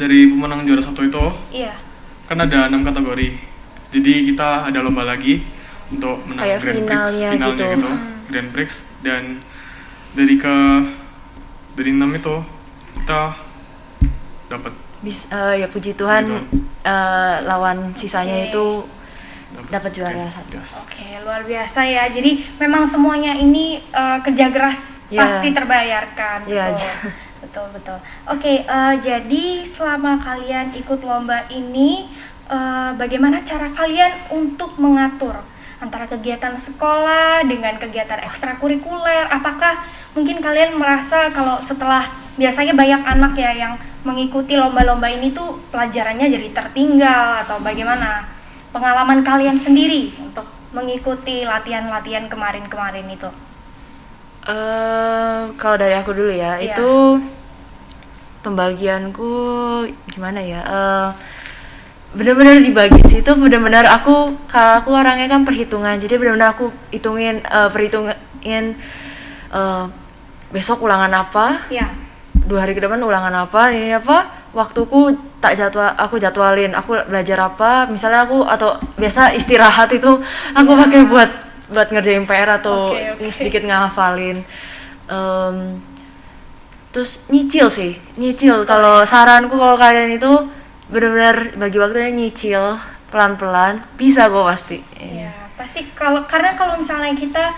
dari pemenang juara 1 itu Iya. kan ada 6 kategori. Jadi kita ada lomba lagi untuk menang Kayak Grand Prix, finalnya gitu. Grand Prix, dan dari 6 itu kita dapat Ya puji Tuhan, Puji lawan sisanya Oke. itu dapat juara Oke, 1. yes. Oke, luar biasa ya. Jadi memang semuanya ini kerja keras Iya. pasti terbayarkan. Iya, Betul. Betul, betul. Oke, jadi selama kalian ikut lomba ini, bagaimana cara kalian untuk mengatur antara kegiatan sekolah dengan kegiatan ekstrakurikuler? Apakah mungkin kalian merasa kalau setelah biasanya banyak anak ya yang mengikuti lomba-lomba ini tuh pelajarannya jadi tertinggal atau bagaimana? Pengalaman kalian sendiri untuk mengikuti latihan-latihan kemarin-kemarin itu? Kalau dari aku dulu ya, Iya. itu pembagianku gimana ya? Benar-benar dibagi sih, itu benar-benar aku orangnya kan perhitungan, jadi benar-benar aku perhitungin besok ulangan apa, Ya, 2 hari ke depan ulangan apa, ini apa, waktuku aku jadwalin, aku belajar apa, misalnya aku atau biasa istirahat itu aku pakai buat ngerjain PR atau Oke. sedikit ngehafalin. Terus nyicil kalau saranku kalau kalian itu benar-benar bagi waktunya nyicil pelan-pelan, bisa kok pasti. ya pasti karena kalau misalnya kita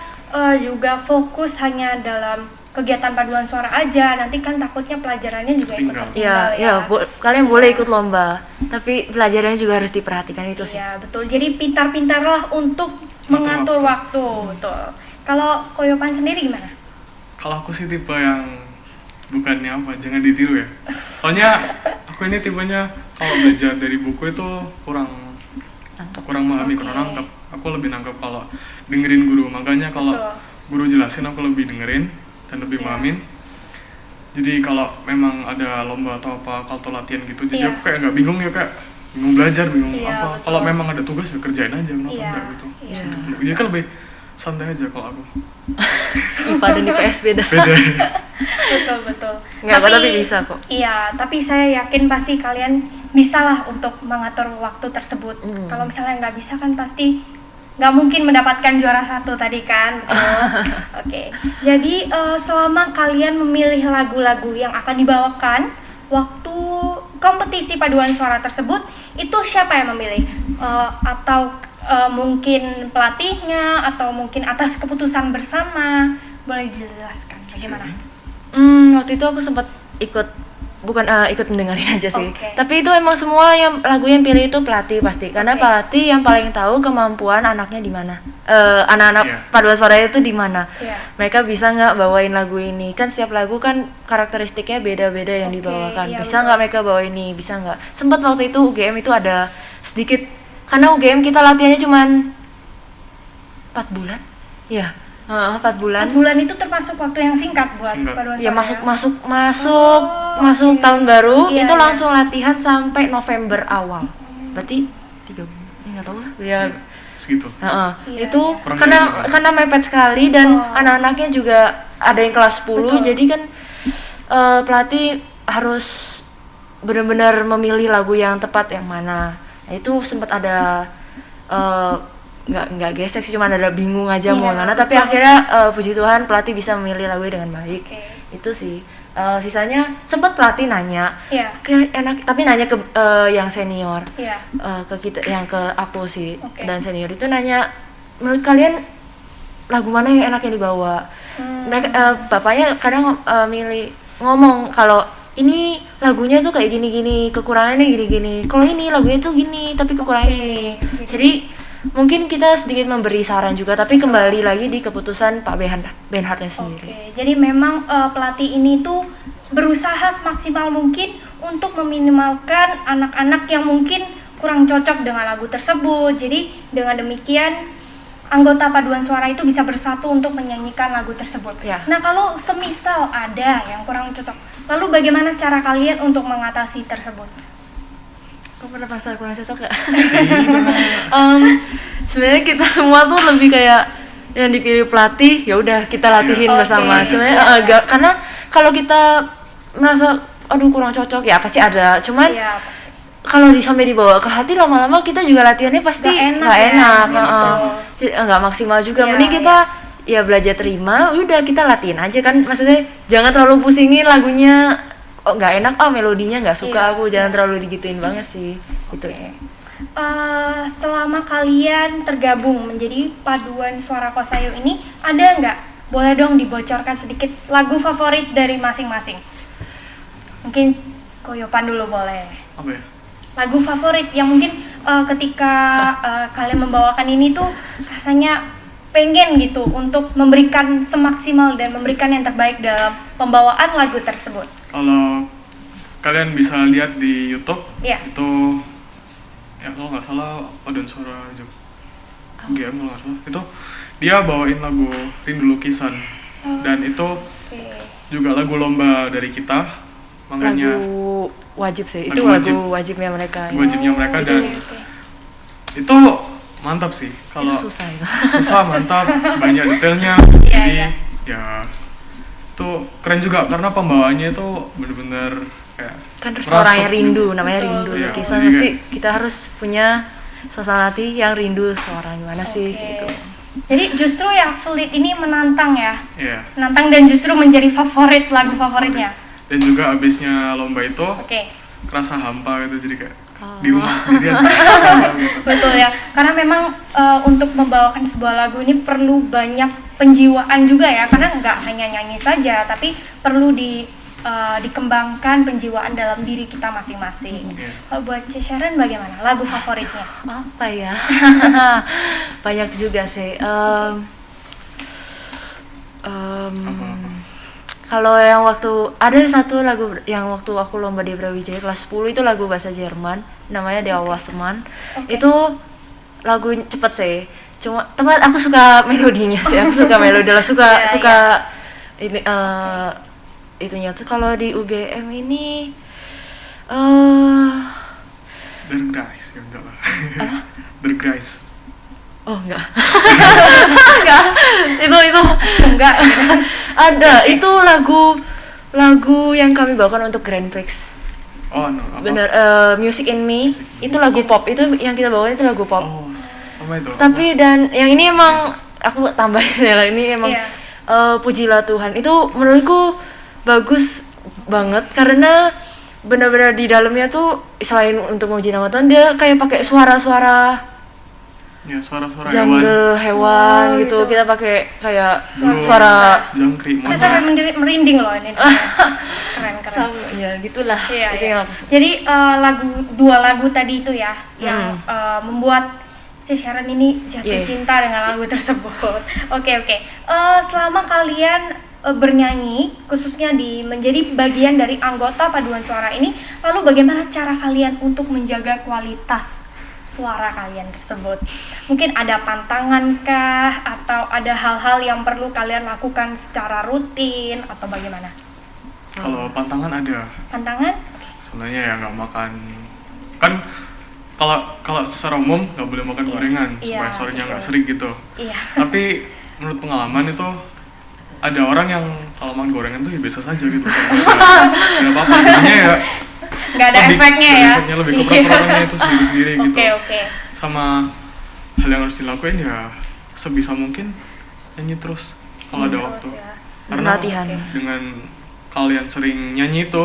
juga fokus hanya dalam kegiatan paduan suara aja, nanti kan takutnya pelajarannya juga ikut Tertinggal. tertinggal Iya, kalian boleh ikut lomba, tapi pelajarannya juga harus diperhatikan itu sih. Iya, betul. Jadi pintar-pintarlah untuk mengatur waktu. Betul. Kalau Koyopan sendiri gimana? Kalau aku sih tipe yang bukannya apa, jangan ditiru ya. Soalnya aku ini tipenya kalau belajar dari buku itu kurang memahami, kurang nangkep. Aku lebih nangkep kalau dengerin guru. Makanya kalau Betul. guru jelasin aku lebih dengerin dan lebih mahamin. Jadi kalau memang ada lomba atau apa, kalau latihan gitu, jadi Iya. aku kayak nggak bingung ya, kayak bingung belajar, bingung Iya, apa. betul. Kalau memang ada tugas ya kerjain aja, kenapa Iya, enggak gitu. iya. Jadi kan lebih santai aja kalau aku. IPA dan IPS beda. Beda. Betul, betul. Nggak, tapi bisa kok. Iya, tapi saya yakin pasti kalian bisa lah untuk mengatur waktu tersebut. Kalau misalnya nggak bisa kan pasti nggak mungkin mendapatkan juara 1 tadi kan. Betul. Oke. Jadi selama kalian memilih lagu-lagu yang akan dibawakan waktu kompetisi paduan suara tersebut, itu siapa yang memilih? Atau mungkin pelatihnya, atau mungkin atas keputusan bersama? Boleh dijelaskan bagaimana? Waktu itu aku sempat ikut mendengarin aja sih. Oke. Tapi itu emang semua lagu yang pilih itu pelatih pasti, karena Oke. pelatih yang paling tahu kemampuan anaknya di mana. Anak-anak Iya. paduan suara itu di mana. Iya. Mereka bisa nggak bawain lagu ini? Kan setiap lagu kan karakteristiknya beda-beda yang Oke, dibawakan. iya, Bisa betul. nggak mereka bawa ini? Bisa nggak? Sempat waktu itu UGM itu ada sedikit, karena UGM kita latihannya cuman 4 bulan. Iya. 4 bulan. 4 bulan itu termasuk waktu yang singkat buat Singkat. paduan Ya suara masuk Oh, oke. tahun baru Iya, itu iya. langsung latihan sampai November awal. Berarti 3 bulan. Nggak tahu lah. Ya. Segitu. Heeh. Iya, Itu iya. Kurang karena dari lima. karena mepet sekali dan Oh. anak-anaknya juga ada yang kelas 10, Betul. jadi kan pelatih harus benar-benar memilih lagu yang tepat yang mana. Nah, itu sempat ada nggak gesek sih, cuma ada bingung aja mau Iya, mana, tapi betul. akhirnya puji Tuhan pelatih bisa memilih lagu dengan baik. Oke. Itu sih. Sisanya sempat pelatih nanya, Iya. enak, tapi nanya ke yang senior, Iya. ke kita, yang ke aku sih. Oke. Dan senior itu nanya, menurut kalian lagu mana yang enak yang dibawa? Mereka bapaknya kadang ngomong kalau ini lagunya tuh kayak gini-gini, kekurangannya gini-gini. Kalau ini lagunya tuh gini, tapi kekurangannya ini. Jadi mungkin kita sedikit memberi saran juga, tapi kembali lagi di keputusan Pak Benhardnya sendiri. Oke, jadi memang pelatih ini tuh berusaha semaksimal mungkin untuk meminimalkan anak-anak yang mungkin kurang cocok dengan lagu tersebut. Jadi dengan demikian anggota paduan suara itu bisa bersatu untuk menyanyikan lagu tersebut. Ya. Nah, kalau semisal ada yang kurang cocok, lalu bagaimana cara kalian untuk mengatasi tersebut? Kau pernah merasa kurang cocok gak? Sebenarnya kita semua tuh lebih kayak yang dipilih pelatih, ya udah kita latihin bersama. Sebenarnya agak karena kalau kita merasa aduh kurang cocok ya pasti ada. Cuman Iya, pasti. kalau sampai dibawa ke hati lama-lama kita juga latihannya pasti nggak enak, nggak maksimal juga. Iya, Mending kita ya belajar terima, udah kita latihan aja kan. Maksudnya jangan terlalu pusingin lagunya, oh nggak enak, melodinya nggak suka aku, jangan terlalu digituin banget sih. Gitu ya. Selama kalian tergabung menjadi paduan suara Kosayu ini, ada nggak? Boleh dong dibocorkan sedikit lagu favorit dari masing-masing. Mungkin Koyopan dulu boleh. Apa ya? Lagu favorit yang mungkin ketika kalian membawakan ini tuh rasanya pengen gitu untuk memberikan semaksimal dan memberikan yang terbaik dalam pembawaan lagu tersebut. Kalau kalian bisa lihat di YouTube, Iya. itu ya kalau nggak salah paduan suara GM kalau nggak salah, itu dia bawain lagu Rindu Lukisan, dan itu juga lagu lomba dari kita, makanya Lagu wajib sih, itu Lagu wajib. lagu wajibnya mereka. wajibnya mereka, dan itu mantap sih. Kalau Itu susah itu. susah mantap, banyak detailnya, jadi ya itu keren juga karena pembawaannya itu bener-bener kayak Kan suaranya merasuk rindu, gitu. namanya Betul. rindu Iya, lukisan. jadi Pasti kayak- kita harus punya suasana hati yang rindu seorang gimana sih Oke. gitu. Jadi justru yang sulit ini menantang ya, Iya. menantang dan justru menjadi favorit lagu favoritnya. Dan juga abisnya lomba itu Oke. kerasa hampa gitu, jadi kayak Oh. di rumah sendirian sama gitu. Betul ya, karena memang untuk membawakan sebuah lagu ini perlu banyak penjiwaan juga ya, karena nggak hanya nyanyi saja, tapi perlu dikembangkan penjiwaan dalam diri kita masing-masing. Iya. Kalau buat Sharon bagaimana? Lagu favoritnya? Apa ya? Banyak juga sih. Kalau yang waktu ada satu lagu yang waktu aku lomba di Brawijaya kelas 10 itu lagu bahasa Jerman, namanya Der Wassermann. Itu lagu cepet sih. Cuma teman aku suka melodinya sih. Aku suka melodi, suka Iya, suka ini itunya tuh. Kalau di UGM ini Der Guys, ya enggak lah. Der Guys. oh enggak. Enggak. Itu Enggak. ada itu lagu yang kami bawakan untuk Grand Prix. Oh no, apa? Bener, Music in Me itu lagu pop, itu yang kita bawain itu lagu pop. Oh, sama itu. Tapi dan yang ini emang aku tambahin ya, ini emang Iya. Pujilah Tuhan itu menurutku bagus banget karena benar-benar di dalamnya tuh selain untuk memuji nama Tuhan, dia kayak pakai suara-suara Ya, suara-suara jungle hewan Oh, gitu. gitu. Kita pakai kayak Burung, suara jangkrik, Saya sampai merinding loh ini. Keren. sama ya gitulah. Iya, Itu iya. yang aku suka. Jadi dua lagu tadi itu ya yang membuat Sharon ini jatuh Iya. cinta dengan lagu tersebut. Oke. Selama kalian bernyanyi, khususnya menjadi bagian dari anggota paduan suara ini, lalu bagaimana cara kalian untuk menjaga kualitas suara kalian tersebut? Mungkin ada pantangan kah, atau ada hal-hal yang perlu kalian lakukan secara rutin, atau bagaimana? Kalau pantangan ada. Pantangan? Sebenarnya ya nggak makan, kan kalau secara umum nggak boleh makan gorengan supaya Iya, suaranya nggak betul. serik gitu. Iya. Tapi menurut pengalaman itu ada orang yang kalau makan gorengan tuh ya biasa saja gitu. Nggak apa-apa. Jadinya ya Nggak ada efeknya ya? lebih ke Iya. peraturannya itu sendiri-sendiri gitu. Oke. Sama hal yang harus dilakuin ya sebisa mungkin nyanyi terus kalau ada waktu. Terus ya. Karena Latihan. dengan kalian sering nyanyi itu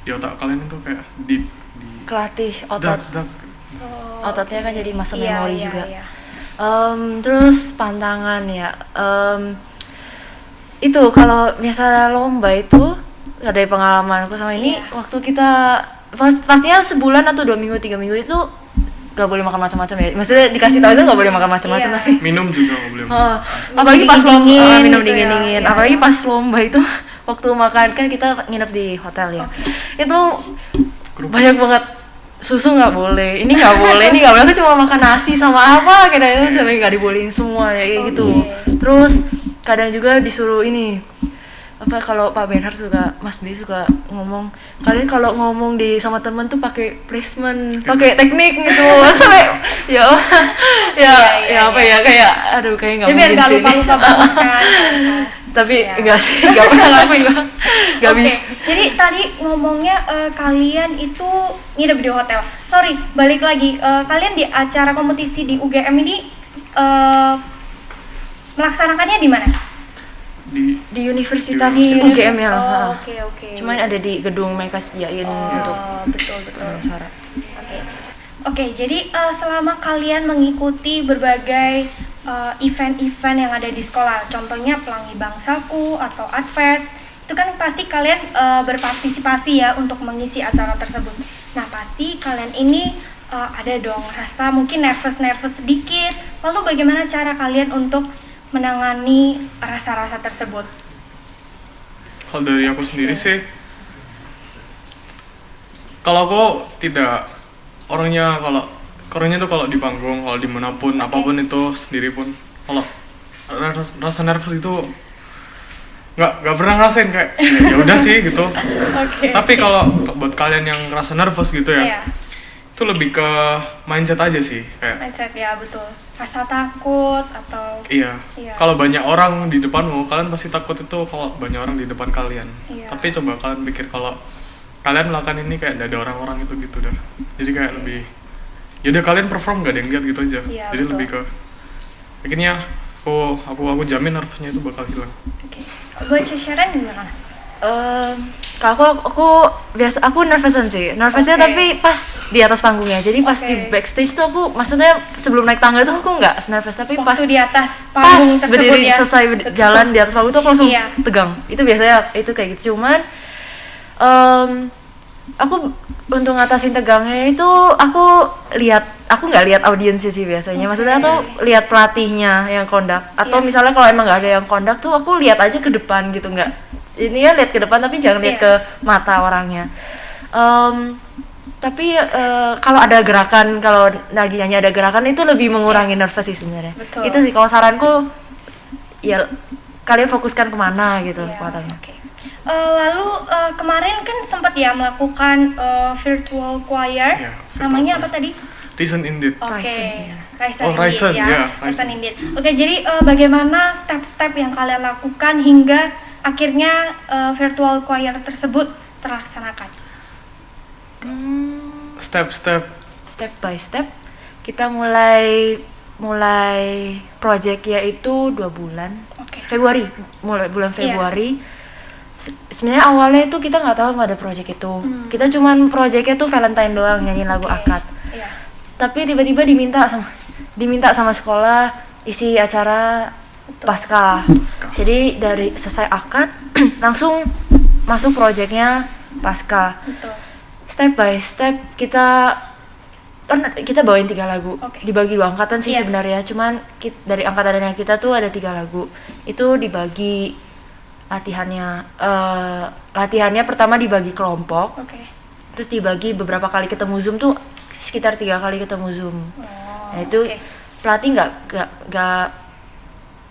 di otak kalian itu kayak di Kelatih otot. dak. Ototnya kan jadi masa Iya, memori iya, juga. iya. Terus pantangan ya. Itu kalau misalnya lomba itu dari pengalamanku sama ini, Iya. waktu kita pastinya sebulan atau 2 minggu 3 minggu itu gak boleh makan macam-macam ya. Maksudnya dikasih tahu itu gak boleh makan macam-macam Iya. tapi Minum juga nggak boleh oh, macam-macam. apalagi pas lomba Dingin-dingin minum gitu ya. dingin-dingin. Iya, Apalagi iya. pas lomba itu waktu makan kan kita nginep di hotel ya. Itu banyak banget susu nggak boleh, ini nggak boleh, ini nggak boleh. Aku cuma makan nasi sama apa kira itu sampai nggak dibolehin semua ya kayak gitu. Terus kadang juga disuruh ini apa, kalau Pak Benhar suka, Mas B suka ngomong, kalian kalau ngomong di sama temen tuh pakai placement, pakai teknik gitu. Sampai ya ya apa ya, kayak aduh kayak nggak Jadi biar mungkin nggak sih ini. lupa-lupa banget kan. Tapi Iya. enggak sih, enggak pernah ngelakuin gua. Enggak Oke, bisa. jadi tadi ngomongnya kalian itu nginep di hotel. Sorry, balik lagi. Kalian di acara kompetisi di UGM ini melaksanakannya di mana? Di Universitas Di UGM ya. Oh, oke. Cuman ada di gedung mereka sediain untuk betul. acara. Oke, jadi selama kalian mengikuti berbagai event-event yang ada di sekolah, contohnya Pelangi Bangsaku atau Adfest, itu kan pasti kalian berpartisipasi ya untuk mengisi acara tersebut. Nah, pasti kalian ini ada dong rasa mungkin nervous sedikit. Lalu bagaimana cara kalian untuk menangani rasa-rasa tersebut? Kalau dari aku sendiri sih, kalau aku tidak orangnya tuh kalau di panggung, kalau dimanapun, apapun itu sendiri pun, kalau rasa nervous itu nggak pernah ngerasain, kayak ya udah sih gitu. Oke. Tapi kalau buat kalian yang ngerasa nervous gitu ya, Iya, itu lebih ke mindset aja sih, kayak mindset ya, betul. Rasa takut atau iya. Iya. Kalau banyak orang di depanmu, kalian pasti takut itu kalau banyak orang di depan kalian. Iya. Tapi coba kalian pikir kalau kalian melakukan ini kayak nggak ada orang-orang itu gitu dah. Jadi kayak lebih, yaudah kalian perform nggak ada yang lihat gitu aja. Iya, Jadi betul. lebih ke, akhirnya aku jamin nervousnya itu bakal hilang. Oke. Buat Sharon gimana? Kalau aku nervousan sih. Nervousnya Oke. tapi pas di atas panggungnya. Jadi pas Oke. di backstage tuh aku, maksudnya sebelum naik tangga tuh aku nggak nervous, tapi pas Waktu di atas pas panggung tersebut berdiri ya. selesai Betul. jalan di atas panggung tuh aku langsung Iya. tegang. Itu biasanya itu kayak gitu. Cuman aku untuk ngatasin tegangnya itu aku nggak lihat audiensnya sih biasanya. Maksudnya tuh lihat pelatihnya yang kondak, atau Iya. misalnya kalau emang nggak ada yang kondak tuh aku lihat aja ke depan gitu, nggak ini ya lihat ke depan tapi jangan lihat Iya. ke mata orangnya. Tapi kalau ada gerakan, kalau lagi nyanyi ada gerakan itu lebih mengurangi nervous sih sebenarnya. Betul. Itu sih kalau saranku, ya kalian fokuskan kemana gitu Iya, matanya. oke. Lalu kemarin kan sempat ya melakukan virtual choir. Iya, virtual Namanya choir. apa tadi? Reason indeed. Oke, Ryzen, Ryzen Oh, Indeed Ryzen, ya. ya, Ryzen Ryzen. Indeed. Oke, jadi bagaimana step-step yang kalian lakukan hingga akhirnya virtual choir tersebut terlaksanakan? Step-step. Step by step kita mulai project yaitu 2 bulan. Oke. Februari, mulai bulan Iya. Februari. Sebenarnya awalnya itu kita nggak tahu ada project itu. Kita cuman projectnya tuh Valentine doang, nyanyi lagu Oke. akad. Iya. Tapi tiba-tiba diminta sama sekolah isi acara pasca. Jadi dari selesai akad langsung masuk projectnya pasca. Betul. Step by step kita bawain 3 lagu. Oke. Dibagi 2 angkatan sih Iya. sebenarnya. Cuman dari angkatan yang kita tuh ada 3 lagu. Itu dibagi latihannya pertama dibagi kelompok. Oke. Terus dibagi beberapa kali ketemu Zoom tuh sekitar 3 kali ketemu Zoom. Nah itu oke. pelatih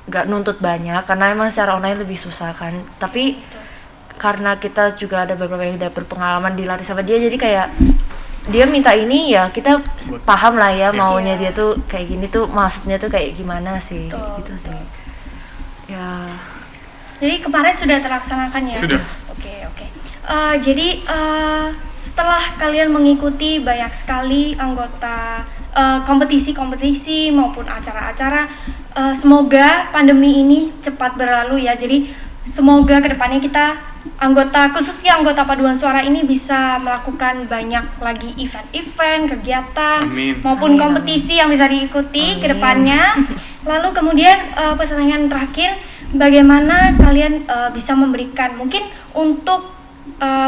nggak nuntut banyak karena emang secara online lebih susah kan. Tapi karena kita juga ada beberapa yang udah berpengalaman dilatih sama dia, jadi kayak dia minta ini ya kita paham lah ya maunya dia tuh kayak gini tuh, maksudnya tuh kayak gimana sih. Betul, Gitu sih. Ya. Jadi kemarin sudah terlaksanakan ya? Sudah. Oke. Jadi setelah kalian mengikuti banyak sekali anggota kompetisi maupun acara-acara, semoga pandemi ini cepat berlalu ya. Jadi semoga kedepannya kita khususnya anggota paduan suara ini bisa melakukan banyak lagi event-event, kegiatan Amin. maupun kompetisi yang bisa diikuti kedepannya. Lalu kemudian pertanyaan terakhir, bagaimana kalian bisa memberikan mungkin untuk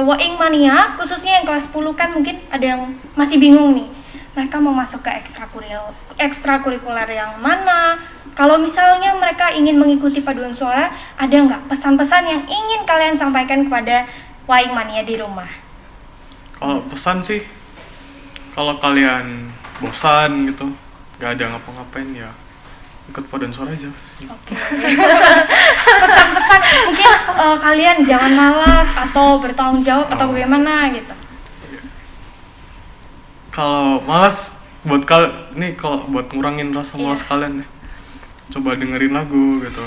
Waing Mania, khususnya yang kelas 10 kan mungkin ada yang masih bingung nih. Mereka mau masuk ke ekstrakurikuler yang mana? Kalau misalnya mereka ingin mengikuti paduan suara, ada nggak pesan-pesan yang ingin kalian sampaikan kepada Waing Mania di rumah? Kalau pesan sih, kalau kalian bosan gitu, nggak ada ngapa-ngapain ya ikut paduan suara aja sih. Oke. Pesan-pesan mungkin kalian jangan malas atau bertanggung jawab atau bagaimana gitu. Kalau malas kalau buat ngurangin rasa malas kalian ya, coba dengerin lagu gitu.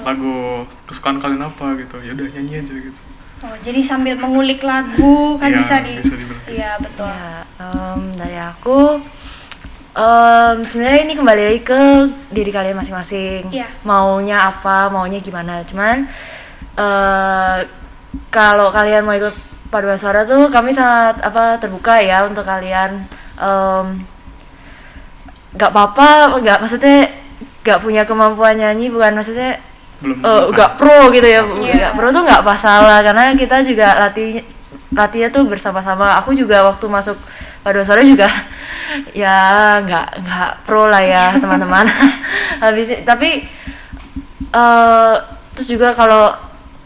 Lagu kesukaan kalian apa gitu, ya udah nyanyi aja gitu. Oh, jadi sambil mengulik lagu kan Iya, bisa dibilang. Iya, betul. Ya, dari aku sebenarnya ini kembali lagi ke diri kalian masing-masing. Iya. Maunya apa, maunya gimana. Cuman kalau kalian mau ikut paduan suara tuh kami sangat terbuka ya untuk kalian. Gak apa-apa, maksudnya gak punya kemampuan nyanyi, bukan maksudnya gak pro gitu ya. Iya. Gak pro tuh gak masalah, karena kita juga latihnya tuh bersama-sama. Aku juga waktu masuk paduan suara juga ya nggak pro lah ya teman-teman. Tapi terus juga kalau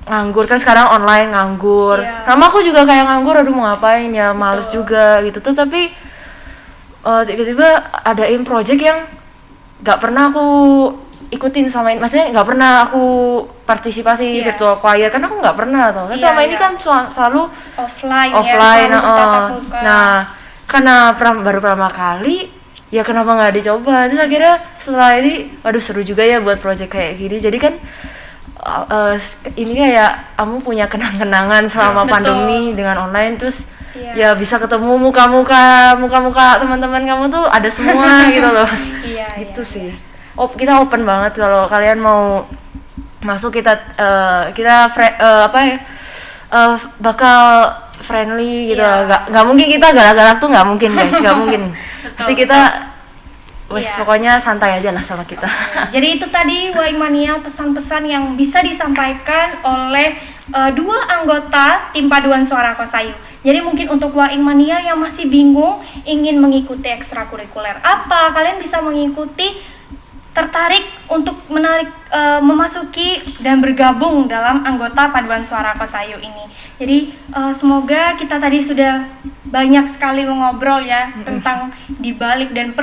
nganggur kan sekarang online nganggur. Iya. Sama aku juga kayak nganggur, aduh mau ngapain ya, males juga gitu tuh. Tapi tiba-tiba adain project yang nggak pernah aku ikutin sama ini, maksudnya nggak pernah aku partisipasi virtual choir, karena aku nggak pernah tuh. Iya, Selama ini iya. kan selalu Offline offline, ya, selalu bertatap muka. nah karena baru pertama kali ya kenapa nggak dicoba. Terus akhirnya setelah ini waduh seru juga ya buat project kayak gini. Jadi kan ini kayak kamu punya kenang-kenangan selama Betul. pandemi dengan online, terus Iya. ya bisa ketemu muka-muka teman-teman kamu tuh ada semua gitu loh. Iya, Gitu iya. sih. Kita open banget kalau kalian mau masuk, kita bakal friendly gitu. Iya. Nggak mungkin kita galak-galak tuh, nggak mungkin guys, nggak mungkin. Pasti kita Iya. pokoknya santai aja lah sama kita. Jadi itu tadi Waing Mania, pesan-pesan yang bisa disampaikan oleh dua anggota tim paduan suara Kosayu. Jadi mungkin untuk Waing Mania yang masih bingung ingin mengikuti ekstrakurikuler apa, kalian bisa mengikuti, tertarik untuk memasuki dan bergabung dalam anggota paduan suara Kosayu ini. Jadi semoga kita tadi sudah banyak sekali mengobrol ya tentang dibalik dan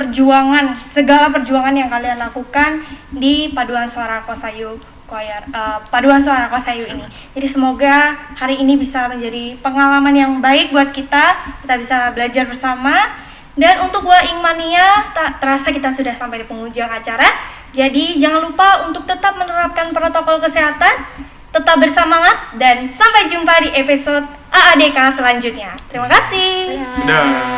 segala perjuangan yang kalian lakukan di paduan suara Kosayu Choir, paduan suara Kosayu ini. Jadi semoga hari ini bisa menjadi pengalaman yang baik buat kita bisa belajar bersama. Dan untuk Waing Mania, tak terasa kita sudah sampai di penghujung acara. Jadi jangan lupa untuk tetap menerapkan protokol kesehatan, tetap bersemangat, dan sampai jumpa di episode AADK selanjutnya. Terima kasih. Dah.